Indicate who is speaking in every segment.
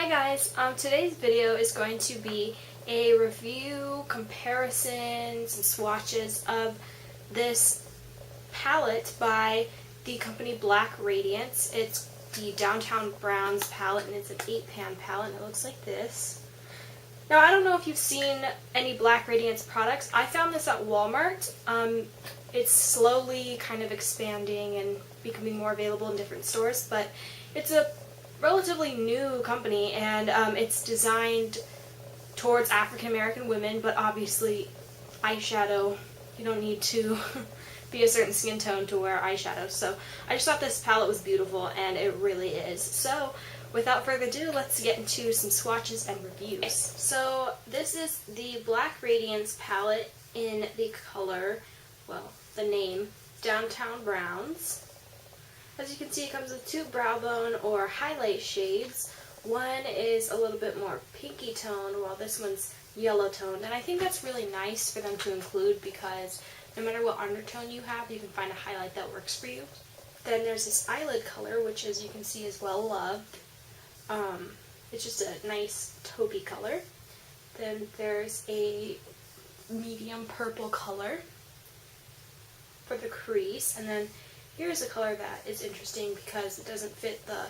Speaker 1: Hi guys, today's video is going to be a review, comparisons, and swatches of this palette by the company Black Radiance. It's the Downtown Browns palette and it's an 8-pan palette and it looks like this. Now I don't know if you've seen any Black Radiance products. I found this at Walmart. It's slowly kind of expanding and becoming more available in different stores, but it's a relatively new company and it's designed towards African American women, but obviously eyeshadow, you don't need to be a certain skin tone to wear eyeshadow. So I just thought this palette was beautiful, and it really is. So without further ado, let's get into some swatches and reviews. So this is the Black Radiance palette in the color, well, the name, Downtown Browns. As you can see, it comes with two brow bone or highlight shades. One is a little bit more pinky toned while this one's yellow toned, and I think that's really nice for them to include because no matter what undertone you have, you can find a highlight that works for you. Then there's this eyelid color, which as you can see is well loved. It's just a nice taupey color. Then there's a medium purple color for the crease, and then here's a color that is interesting because it doesn't fit the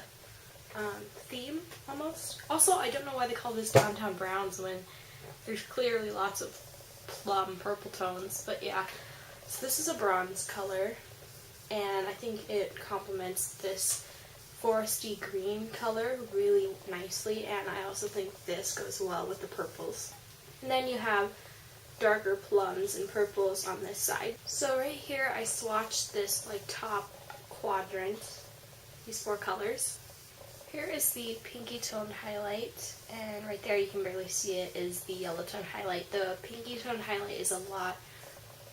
Speaker 1: theme, almost. Also, I don't know why they call this Downtown Browns when there's clearly lots of plum purple tones, but yeah. So this is a bronze color, and I think it complements this foresty green color really nicely, and I also think this goes well with the purples. And then you have darker plums and purples on this side. So right here I swatched this like top quadrant, these four colors. Here is the pinky toned highlight, and right there you can barely see it is the yellow tone highlight. The pinky toned highlight is a lot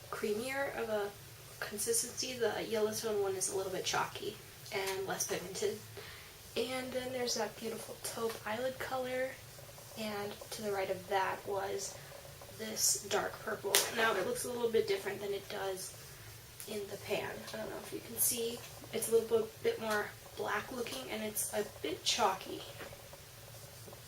Speaker 1: creamier of a consistency. The yellow tone one is a little bit chalky and less pigmented. And then there's that beautiful taupe eyelid color, and to the right of that was this dark purple. Now it looks a little bit different than it does in the pan. I don't know if you can see. It's a little bit more black looking and it's a bit chalky.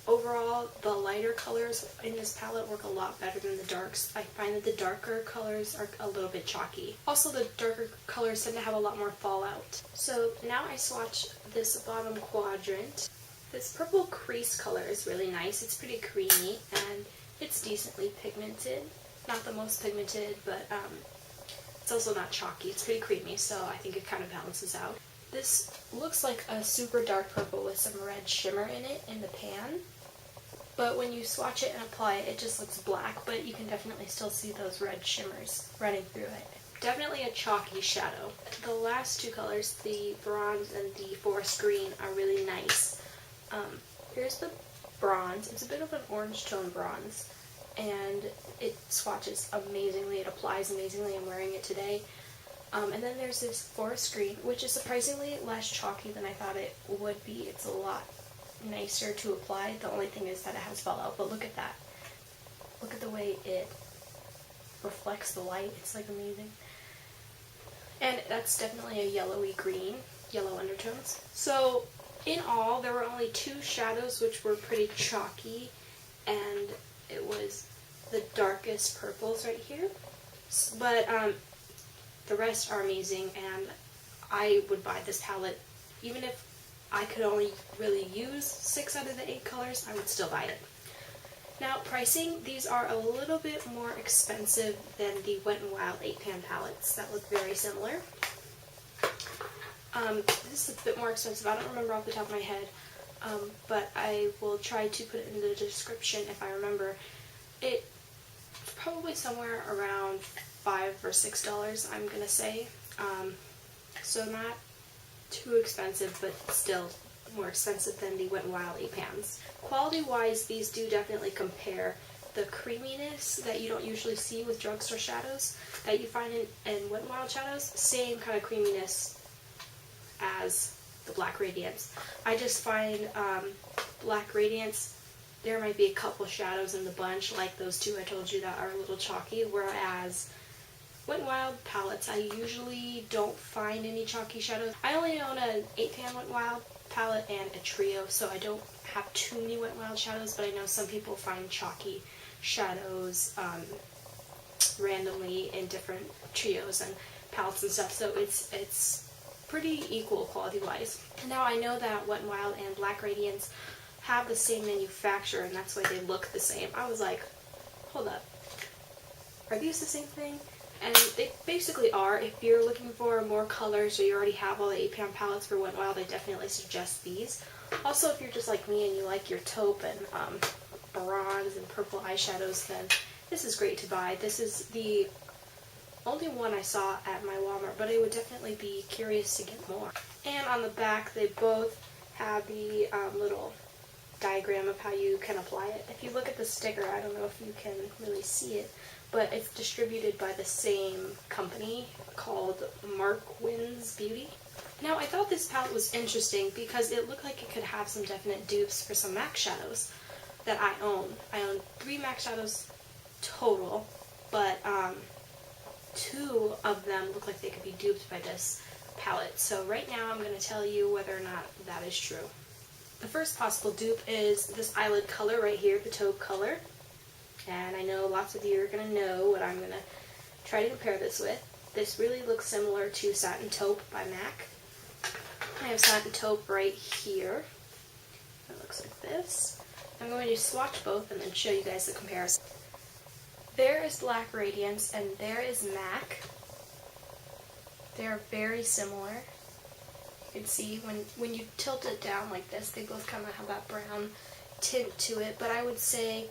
Speaker 1: Overall, the lighter colors in this palette work a lot better than the darks. I find that the darker colors are a little bit chalky. Also, the darker colors tend to have a lot more fallout. So now I swatch this bottom quadrant. This purple crease color is really nice. It's pretty creamy and it's decently pigmented. Not the most pigmented, but it's also not chalky. It's pretty creamy, so I think it kind of balances out. This looks like a super dark purple with some red shimmer in it in the pan, but when you swatch it and apply it, it just looks black, but you can definitely still see those red shimmers running through it. Definitely a chalky shadow. The last two colors, the bronze and the forest green, are really nice. Here's the bronze. It's a bit of an orange tone bronze, and it swatches amazingly. It applies amazingly. I'm wearing it today. And then there's this forest green, which is surprisingly less chalky than I thought it would be. It's a lot nicer to apply. The only thing is that it has fallout, but look at that. Look at the way it reflects the light. It's like amazing. And that's definitely a yellowy green, yellow undertones. So in all, there were only two shadows which were pretty chalky, and it was the darkest purples right here. But the rest are amazing, and I would buy this palette. Even if I could only really use 6 out of the 8 colors, I would still buy it. Now, pricing, these are a little bit more expensive than the Wet n Wild 8-pan palettes that look very similar. This is a bit more expensive. I don't remember off the top of my head, but I will try to put it in the description if I remember. It's probably somewhere around $5 or $6, I'm gonna say. So not too expensive, but still more expensive than the Wet n Wild 8-pans. Quality-wise, these do definitely compare. The creaminess that you don't usually see with drugstore shadows that you find in Wet n Wild shadows, same kind of creaminess as the Black Radiance. I just find Black Radiance, there might be a couple shadows in the bunch, like those two I told you that are a little chalky, whereas Wet n Wild palettes, I usually don't find any chalky shadows. I only own an 8-pan Wet n Wild palette and a trio, so I don't have too many Wet n Wild shadows, but I know some people find chalky shadows randomly in different trios and palettes and stuff, so it's pretty equal quality-wise. Now I know that Wet n Wild and Black Radiance have the same manufacturer, and that's why they look the same. I was like, hold up, are these the same thing? And they basically are. If you're looking for more colors or you already have all the 8-pan palettes for Wet n Wild, I definitely suggest these. Also, if you're just like me and you like your taupe and bronze and purple eyeshadows, then this is great to buy. This is the only one I saw at my Walmart, but I would definitely be curious to get more. And on the back, they both have the little diagram of how you can apply it. If you look at the sticker, I don't know if you can really see it, but it's distributed by the same company called Markwins Beauty. Now, I thought this palette was interesting because it looked like it could have some definite dupes for some MAC shadows that I own. I own 3 MAC shadows total, but 2 of them look like they could be duped by this palette. So right now I'm going to tell you whether or not that is true. The first possible dupe is this eyelid color right here, the taupe color. And I know lots of you are going to know what I'm going to try to compare this with. This really looks similar to Satin Taupe by MAC. I have Satin Taupe right here. It looks like this. I'm going to swatch both and then show you guys the comparison. There is Black Radiance and there is MAC. They are very similar. You can see when you tilt it down like this, they both kind of have that brown tint to it, but I would say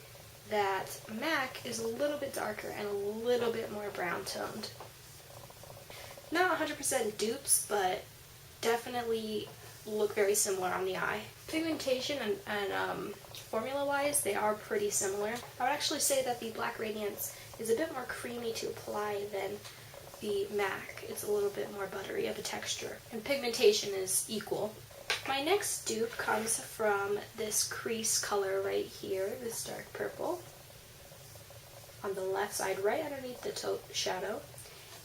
Speaker 1: that MAC is a little bit darker and a little bit more brown toned. Not 100% dupes, but definitely look very similar on the eye. Pigmentation and formula-wise, they are pretty similar. I would actually say that the Black Radiance is a bit more creamy to apply than the MAC. It's a little bit more buttery of a texture. And pigmentation is equal. My next dupe comes from this crease color right here, this dark purple. On the left side, right underneath the taupe shadow.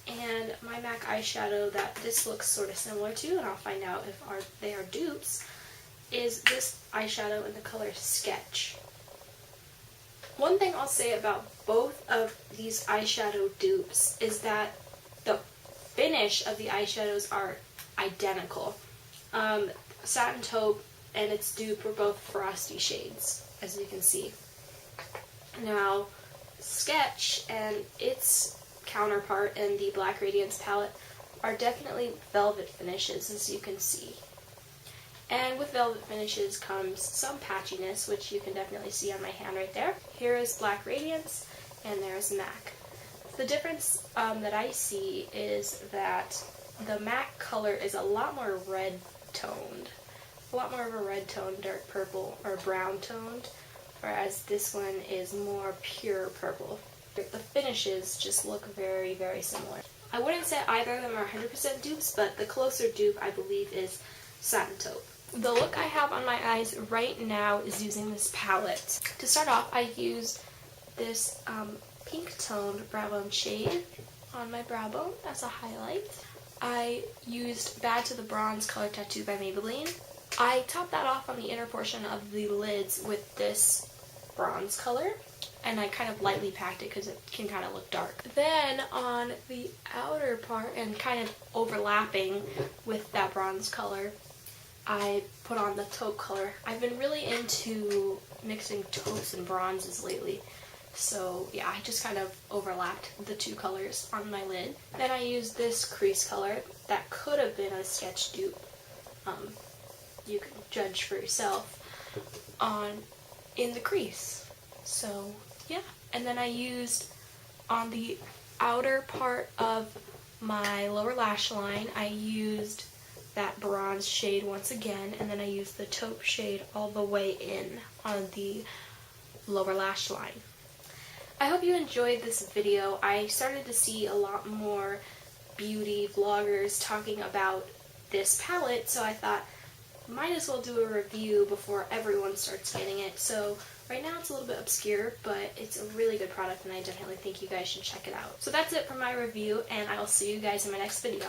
Speaker 1: And my MAC eyeshadow that this looks sort of similar to, and I'll find out if they are dupes, is this eyeshadow in the color Sketch. One thing I'll say about both of these eyeshadow dupes is that the finish of the eyeshadows are identical. Satin Taupe and its dupe were both frosty shades, as you can see. Now, Sketch and its counterpart in the Black Radiance palette are definitely velvet finishes, as you can see. And with velvet finishes comes some patchiness, which you can definitely see on my hand right there. Here is Black Radiance, and there's MAC. The difference that I see is that the MAC color is a lot more red toned. A lot more of a red toned, dark purple, or brown toned, whereas this one is more pure purple. The finishes just look very, very similar. I wouldn't say either of them are 100% dupes, but the closer dupe, I believe, is Satin Taupe. The look I have on my eyes right now is using this palette. To start off, I use this pink toned brow bone shade on my brow bone as a highlight. I used Bad to the Bronze Color Tattoo by Maybelline. I topped that off on the inner portion of the lids with this bronze color, and I kind of lightly packed it because it can kind of look dark. Then on the outer part, and kind of overlapping with that bronze color, I put on the taupe color. I've been really into mixing taupes and bronzes lately, so yeah, I just kind of overlapped the two colors on my lid. Then I used this crease color that could have been a Sketch dupe. You can judge for yourself in the crease. So yeah, and then I used on the outer part of my lower lash line, I used that bronze shade once again, and then I used the taupe shade all the way in on the lower lash line. I hope you enjoyed this video. I started to see a lot more beauty vloggers talking about this palette, so I thought might as well do a review before everyone starts getting it. So right now it's a little bit obscure, but it's a really good product and I definitely think you guys should check it out. So that's it for my review, and I will see you guys in my next video.